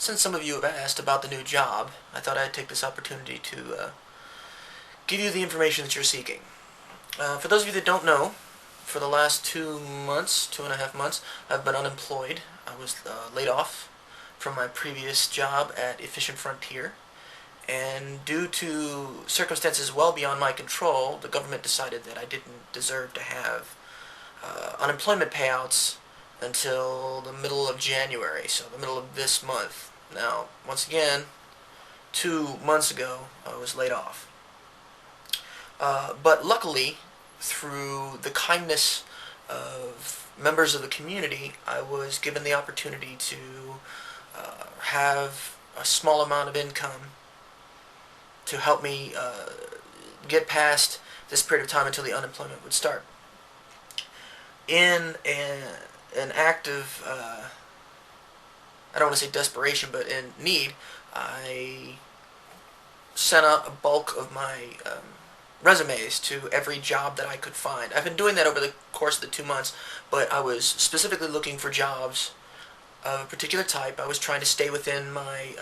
Since some of you have asked about the new job, I thought I'd take this opportunity to give you the information that you're seeking. For those of you that don't know, for the last 2 months, 2.5 months, I've been unemployed. I was laid off from my previous job at Efficient Frontier, and due to circumstances well beyond my control, the government decided that I didn't deserve to have unemployment payouts until the middle of January, so the middle of this month. Now, once again, 2 months ago, I was laid off. But luckily, through the kindness of members of the community, I was given the opportunity to have a small amount of income to help me get past this period of time until the unemployment would start. In an act of, I don't want to say desperation, but in need, I sent out a bulk of my resumes to every job that I could find. I've been doing that over the course of the 2 months, but I was specifically looking for jobs of a particular type. I was trying to stay within my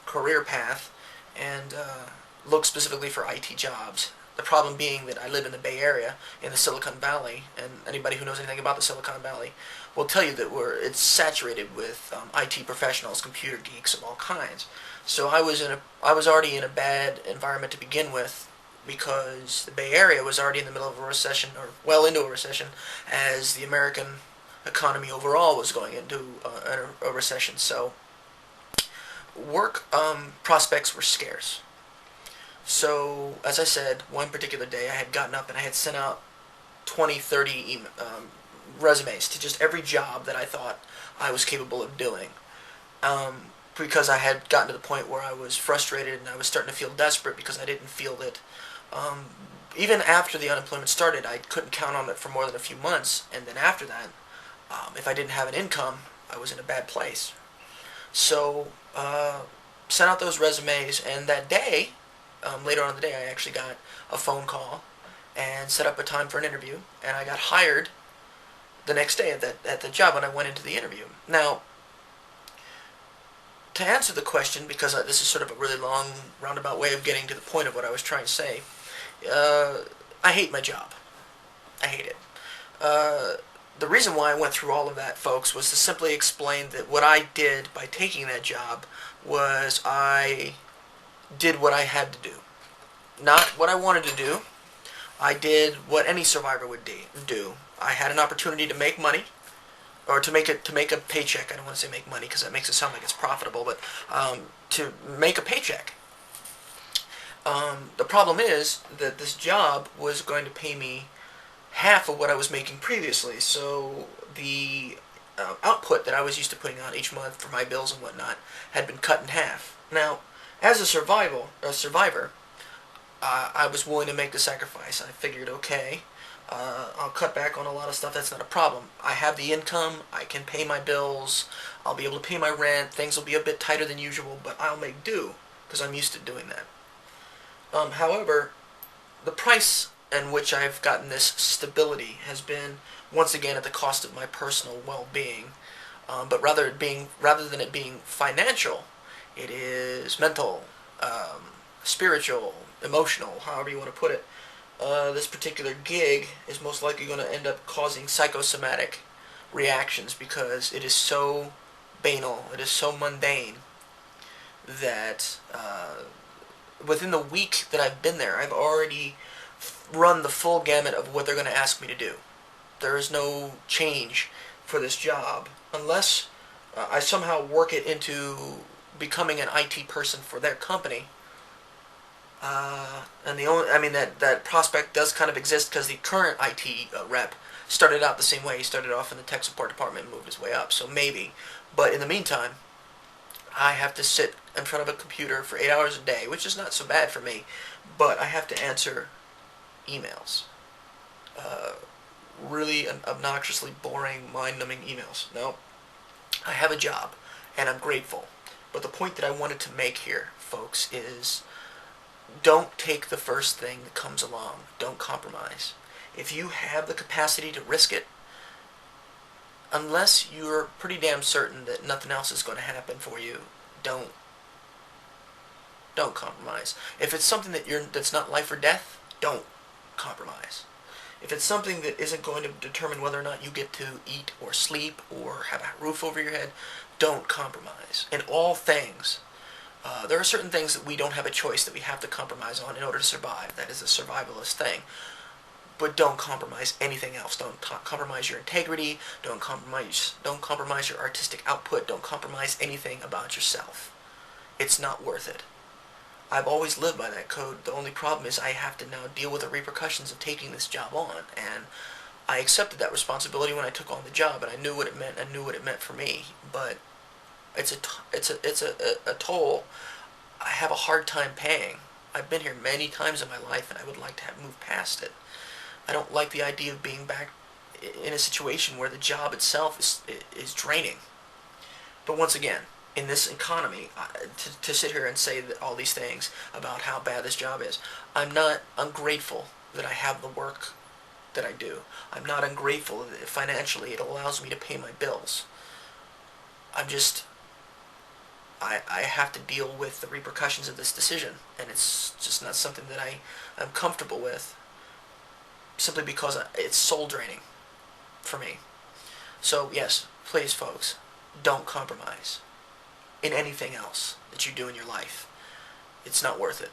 career path and look specifically for IT jobs. The problem being that I live in the Bay Area, in the Silicon Valley, and anybody who knows anything about the Silicon Valley will tell you that it's saturated with IT professionals, computer geeks of all kinds. So I was already in a bad environment to begin with, because the Bay Area was already in the middle of a recession, or well into a recession, as the American economy overall was going into a recession. So work prospects were scarce. So, as I said, one particular day I had gotten up and I had sent out 20, 30 resumes to just every job that I thought I was capable of doing. Because I had gotten to the point where I was frustrated and I was starting to feel desperate, because I didn't feel that, even after the unemployment started, I couldn't count on it for more than a few months. And then after that, if I didn't have an income, I was in a bad place. So, sent out those resumes, and that day, later on in the day, I actually got a phone call and set up a time for an interview, and I got hired the next day at the job when I went into the interview. Now, to answer the question, because this is sort of a really long, roundabout way of getting to the point of what I was trying to say, I hate my job. I hate it. The reason why I went through all of that, folks, was to simply explain that what I did by taking that job was I did what I had to do. Not what I wanted to do. I did what any survivor would do. I had an opportunity to make money, or to make a paycheck. I don't want to say make money because that makes it sound like it's profitable, but to make a paycheck. The problem is that this job was going to pay me half of what I was making previously, so the output that I was used to putting out each month for my bills and whatnot had been cut in half. Now, as a survivor, I was willing to make the sacrifice. I figured, okay, I'll cut back on a lot of stuff. That's not a problem. I have the income. I can pay my bills. I'll be able to pay my rent. Things will be a bit tighter than usual, but I'll make do because I'm used to doing that. However, the price in which I've gotten this stability has been, once again, at the cost of my personal well-being. But rather than it being financial, it is mental, spiritual, emotional, however you want to put it. This particular gig is most likely going to end up causing psychosomatic reactions, because it is so banal, it is so mundane, that within the week that I've been there, I've already run the full gamut of what they're going to ask me to do. There is no change for this job unless I somehow work it into becoming an IT person for their company. And that prospect does kind of exist, because the current IT rep started out the same way. He started off in the tech support department and moved his way up, so maybe. But in the meantime, I have to sit in front of a computer for 8 hours a day, which is not so bad for me, but I have to answer emails. Really obnoxiously boring, mind-numbing emails. No, I have a job, and I'm grateful. But the point that I wanted to make here, folks, is don't take the first thing that comes along. Don't compromise. If you have the capacity to risk it, unless you're pretty damn certain that nothing else is going to happen for you, don't don't compromise. If it's something that's not life or death, don't compromise. If it's something that isn't going to determine whether or not you get to eat or sleep or have a roof over your head, don't compromise. In all things, there are certain things that we don't have a choice, that we have to compromise on in order to survive. That is a survivalist thing. But don't compromise anything else. Don't compromise your integrity. Don't compromise your artistic output. Don't compromise anything about yourself. It's not worth it. I've always lived by that code. The only problem is I have to now deal with the repercussions of taking this job on, and I accepted that responsibility when I took on the job, and I knew what it meant. I knew what it meant for me, but it's a toll I have a hard time paying. I've been here many times in my life, and I would like to have moved past it. I don't like the idea of being back in a situation where the job itself is draining. But once again, in this economy, to sit here and say that all these things about how bad this job is, I'm not ungrateful that I have the work that I do. I'm not ungrateful that financially it allows me to pay my bills. I'm just, I have to deal with the repercussions of this decision, and it's just not something that I'm comfortable with, simply because it's soul draining for me. So yes, please folks, don't compromise in anything else that you do in your life. It's not worth it.